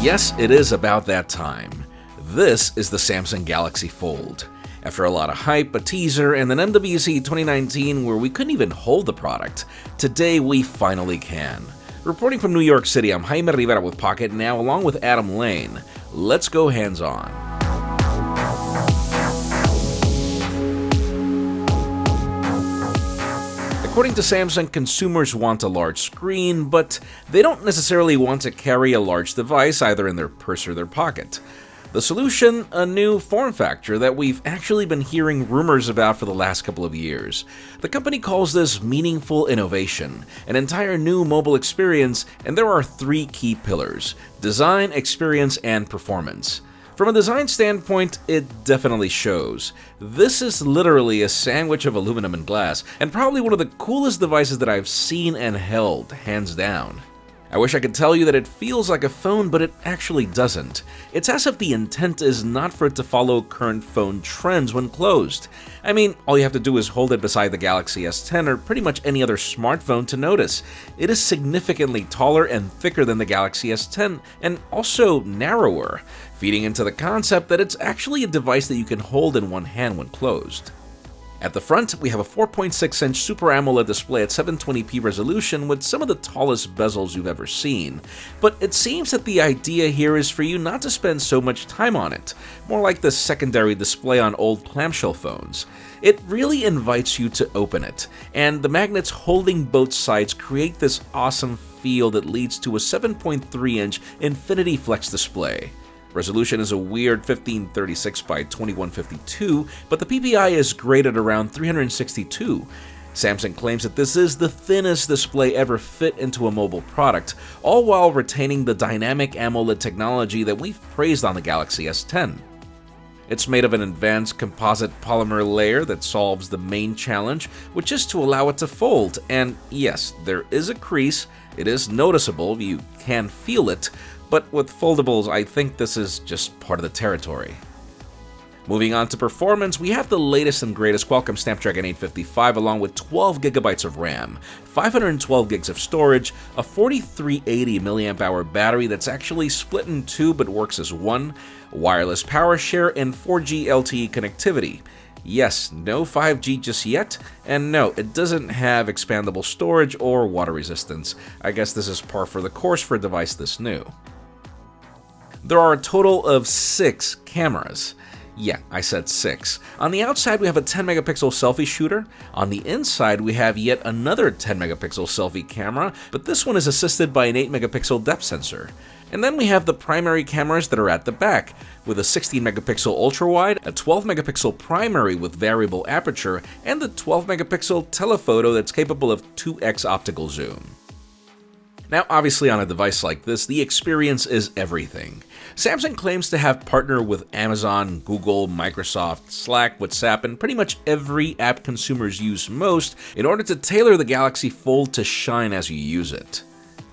Yes, it is about that time. This is the Samsung Galaxy Fold. After a lot of hype, a teaser, and an MWC 2019 where we couldn't even hold the product, today we finally can. Reporting from New York City, I'm Jaime Rivera with Pocketnow along with Adam Lane. Let's go hands-on. According to Samsung, consumers want a large screen, but they don't necessarily want to carry a large device either in their purse or their pocket. The solution? A new form factor that we've actually been hearing rumors about for the last couple of years. The company calls this meaningful innovation, an entire new mobile experience, and there are three key pillars: design, experience, and performance. From a design standpoint, it definitely shows. This is literally a sandwich of aluminum and glass, and probably one of the coolest devices that I've seen and held, hands down. I wish I could tell you that it feels like a phone, but it actually doesn't. It's as if the intent is not for it to follow current phone trends when closed. I mean, all you have to do is hold it beside the Galaxy S10 or pretty much any other smartphone to notice. It is significantly taller and thicker than the Galaxy S10, and also narrower, feeding into the concept that it's actually a device that you can hold in one hand when closed. At the front, we have a 4.6-inch Super AMOLED display at 720p resolution with some of the tallest bezels you've ever seen. But it seems that the idea here is for you not to spend so much time on it, more like the secondary display on old clamshell phones. It really invites you to open it, and the magnets holding both sides create this awesome feel that leads to a 7.3-inch Infinity Flex display. Resolution is a weird 1536 by 2152, but the PPI is graded around 362. Samsung claims that this is the thinnest display ever fit into a mobile product, all while retaining the dynamic AMOLED technology that we've praised on the Galaxy S10. It's made of an advanced composite polymer layer that solves the main challenge, which is to allow it to fold. And yes, there is a crease, it is noticeable, you can feel it, but with foldables, I think this is just part of the territory. Moving on to performance, we have the latest and greatest Qualcomm Snapdragon 855 along with 12 GB of RAM, 512 GB of storage, a 4380 mAh battery that's actually split in two but works as one, wireless power share, and 4G LTE connectivity. Yes, no 5G just yet, and no, it doesn't have expandable storage or water resistance. I guess this is par for the course for a device this new. There are a total of 6 cameras. Yeah, I said 6. On the outside, we have a 10-megapixel selfie shooter. On the inside, we have yet another 10-megapixel selfie camera, but this one is assisted by an 8-megapixel depth sensor. And then we have the primary cameras that are at the back, with a 16-megapixel ultra-wide, a 12-megapixel primary with variable aperture, and the 12-megapixel telephoto that's capable of 2x optical zoom. Now, obviously on a device like this, the experience is everything. Samsung claims to have partnered with Amazon, Google, Microsoft, Slack, WhatsApp, and pretty much every app consumers use most in order to tailor the Galaxy Fold to shine as you use it.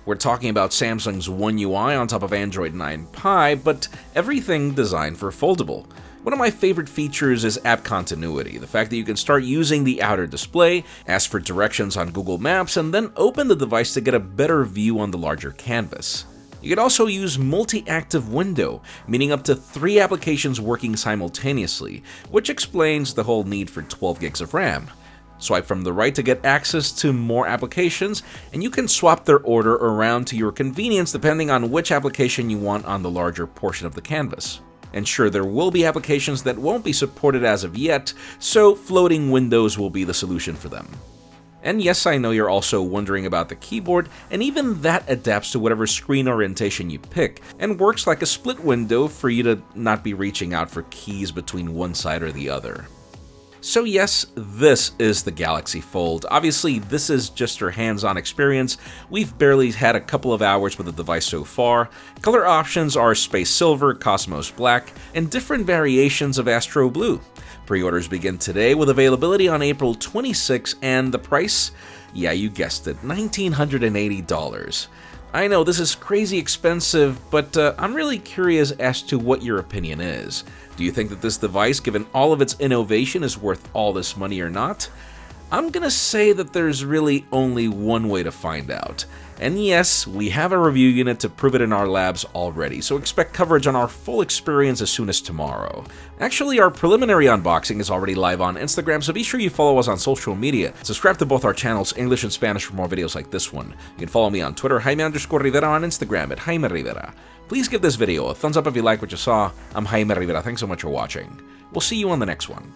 We're talking about Samsung's One UI on top of Android 9 Pie, but everything designed for foldable. One of my favorite features is app continuity, the fact that you can start using the outer display, ask for directions on Google Maps, and then open the device to get a better view on the larger canvas. You can also use multi-active window, meaning up to 3 applications working simultaneously, which explains the whole need for 12 gigs of RAM. Swipe from the right to get access to more applications, and you can swap their order around to your convenience depending on which application you want on the larger portion of the canvas. And sure, there will be applications that won't be supported as of yet, so floating windows will be the solution for them. And yes, I know you're also wondering about the keyboard, and even that adapts to whatever screen orientation you pick, and works like a split window for you to not be reaching out for keys between one side or the other. So yes, this is the Galaxy Fold. Obviously, this is just your hands-on experience. We've barely had a couple of hours with the device so far. Color options are Space Silver, Cosmos Black, and different variations of Astro Blue. Pre-orders begin today with availability on April 26, and the price? Yeah, you guessed it, $1,980. I know this is crazy expensive, but I'm really curious as to what your opinion is. Do you think that this device, given all of its innovation, is worth all this money or not? I'm gonna say that there's really only one way to find out. And yes, we have a review unit to prove it in our labs already, so expect coverage on our full experience as soon as tomorrow. Actually, our preliminary unboxing is already live on Instagram, so be sure you follow us on social media. Subscribe to both our channels, English and Spanish, for more videos like this one. You can follow me on Twitter, Jaime_Rivera, on Instagram at Jaime Rivera. Please give this video a thumbs up if you like what you saw. I'm Jaime Rivera, thanks so much for watching. We'll see you on the next one.